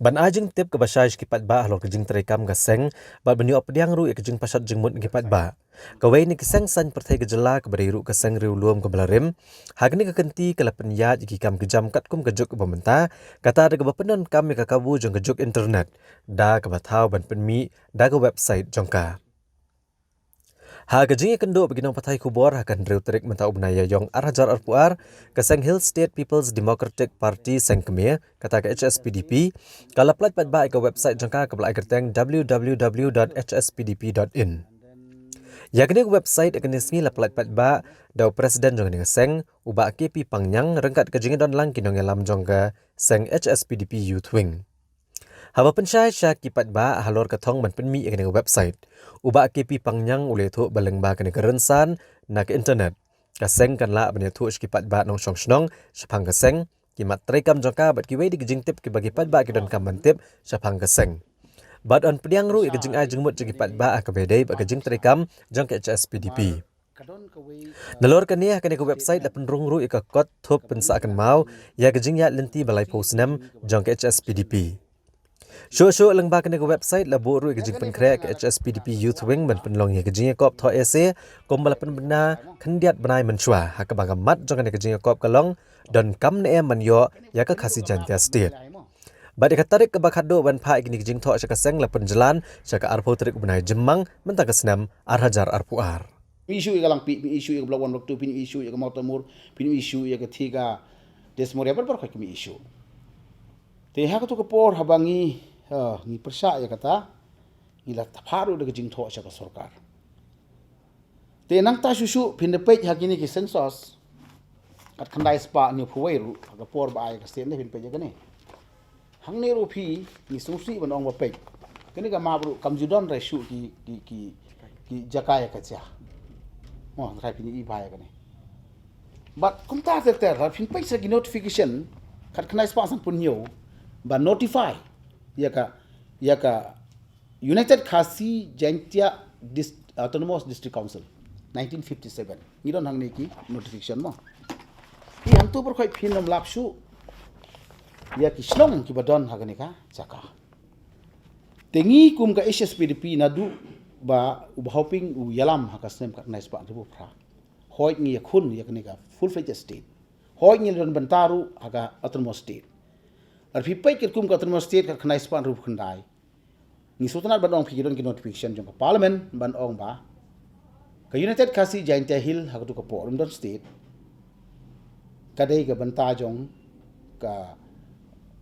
Ban ajeng tip ke basay kipat ba halor kejing terekam gaseng bat bani opdiang ru kejing pasat jengmut kipat ba. Kawai ni keseng san pertai kejela ke bari ru keseng riu luam ke belarim. Hagni kekenti ke lapan yat iki kam kejam kat kum kejuk ke pementa kata ada ke bapenon kam ke kabu jong kejuk internet. Da ke batau ban penmi da ke website jongka. Ha kejing kendo beginong patai kubor akan riu terik mentau benaya yong arhajar arpuar keseng Hill State People's Democratic Party seng kemir kata ke HSPDP kalau plat pat ba ke website jangka ke belai kerteng www.hspdp.in. Ya kini website akan isngi la plat pat ba dau presiden jong ni seng ubak KP Pangyang rengkat kejing don lang kinong elam jongka seng HSPDP Youth Wing. Haba pensyai syak kipat ba halor katong man penmi ke website. Uba KP Pangyang ule tu baleng ba kene kerensan na ke internet. Kaseng kan la bani tu kipat ba nong syong shnong syapang kaseng kimat terekam jongka bat kiwe di kejing tip ki bagi pat ba ki don kam tip syapang kaseng. Bat on pediang ru kejing ai jengmut kipat ba ke bedai ba kejing terekam jong ke HSPDP. Nalor kania kene ke website la penrung ru ka kot thup pensa akan mau ya kejing ya lenti balai posnem jong ke HSPDP. Show lengba kene ke website la boru kejing penkre ke HSPDP Youth Wing ban penlong ye kejing kop tho ese kom bala penbena khendiat banai menchua ha ka bangam mat jong kene kejing kop kalong dan kam ne man yo ya ka khasi jantia state. Badi katarik ke bakado ban pha kini kejing tho syaka seng la penjalan syaka arpo terik banai jemang mentang kesnam arhajar arpuar. Isu yang lang isu yang blok 1 blok 2 pin isu yang Mautamur pin isu yang ketiga desmoria ber kami isu. Te ha tu kapor habangi ni persa ya kata ila taparu de jing tho ka sarkar. Te nang ta susu pin de page hakini ki sensus kat khandai spa ni phuwei ru ka por ba ai ka sen de pin page ka ne. Hang ne ru phi ni susi ban ong ba page. Kini ka ma bru kam judon ra shu ki jakaya ka cha. Mo ra pin I ba ka ne. But kum ta te ra pin page sa ki notification kat khandai spa san pun yo ba notify ya ka United Khasi Jaintia Autonomous District Council 1957 ni don hang ne ki notification mo I hang tu ber khoi phin nom lapsu ya ki snong ki badon hagani ka chaka tengi kum ka HSPDP na du ba hoping u yalam hakasnem ka nice pa du phra hoi ngi khun ya kani ka full fledged state hoi ngi don bantaru aga autonomous state ar phi pai ket kum ka autonomous state ka khnai span ru khandai ni sutana ban ong phi don ki notification jong ka parliament ban ong ba ka United Khasi Jaintia Hill hagatu ka por don state kadai ka banta jong ka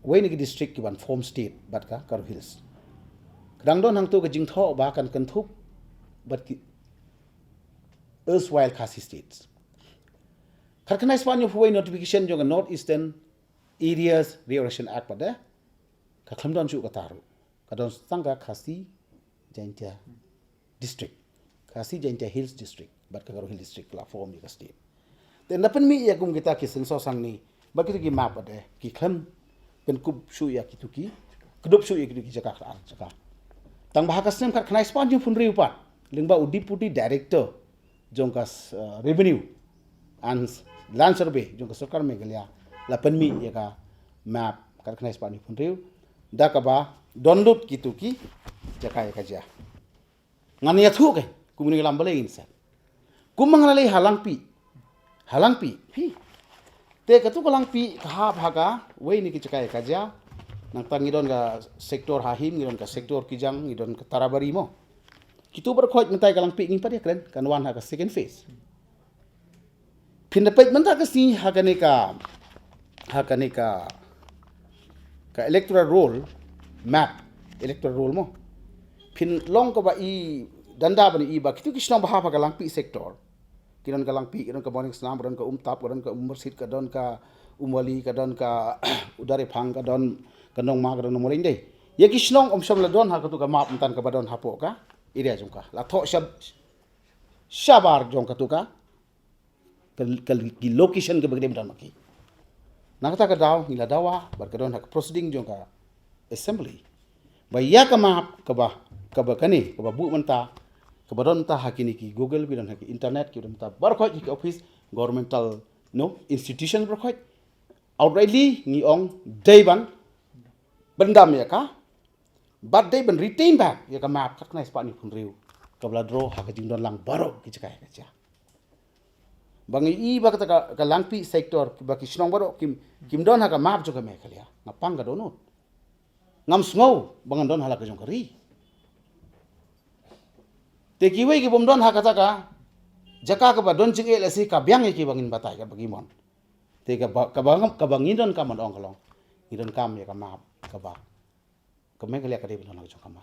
Wainigi district ki ban form state bat ka Karu Hills kadang don hang tu ka jingtho ba kan thuk bat ki erstwhile Khasi states kharkhanai span yo fuwai notification jong North Eastern Areas Reorganization Act pada ka khamdon chu ka taru kadon sangga Khasi Jaintia district Khasi Jaintia Hills district bat ka Karu Hill district la form ni ka state te napan mi ya kum kita ki senso sang ni ba ki map pada ki kham pen kub shu ya ki tuki kedup shu ya ki jaka jaka tang bahaka sem khat khnai span ju fun riu pat lingba deputy director jongkas revenue and land survey jongkas sarkar meghalaya la penmi ya ka map khat khnai span fun riu da ka ba donlut ki tuki jaka ya ka ja ngani ya thu ke kumuni lam bale insa kumang lalai halang pi hi te ka tu kalang pi ha bhaga wei ni ki jaka ya ka ja nang tangidon ka sektor hahim ngidon ka sektor kijang ngidon ka tarabari mo kitu ber khoj mentai kalang pi ngin pa dia kren kan wan ha ka second phase pin dapat menta ka si ha ka electoral roll map electoral roll mo pin long ko ba I danda bani I ba kitu kisna ba ha kalang pi sektor kiron kalang pi kiron ka boning snam ron ka umtap ron ka ummersit ka don ka umwali ka don ka udare phang ka don kanong ma ka don mo ring dei ye kisnong om som la don ha ka tu ka map tan ka badon hapo ka area jong ka la tho shabar jong ka tu ka ki location ke bagde dan maki nakata ka daw ila dawa bar ka don ha proceeding jong ka assembly ba ya ka map ka ba kani ka ba bu manta ka badon ta hakini ki google bi don ha ki internet ki don ta bar ko ki office governmental no institution bar ko outrightly ni ong dayban bendam ya ka but they ben retain back ya ka map kat kena sepak ni pun riu ka bladro ha ka jingdon lang baro ki cekai ka cha bangi I ba ka langpi sektor ba ki snong baro kim don ha ka map jo ka me khalia ngapang ka donut ngam sngo bangan don hala ka jong kari te ki wei ki bom don ha ka ta ka jaka ka ba don ching el asi ka byang ki bangin batai ka bagi mon te ka bangin don ka mon ong kalong idon kam ya ka map ka ba ka me khalia ka de bin ha ka jong ka ma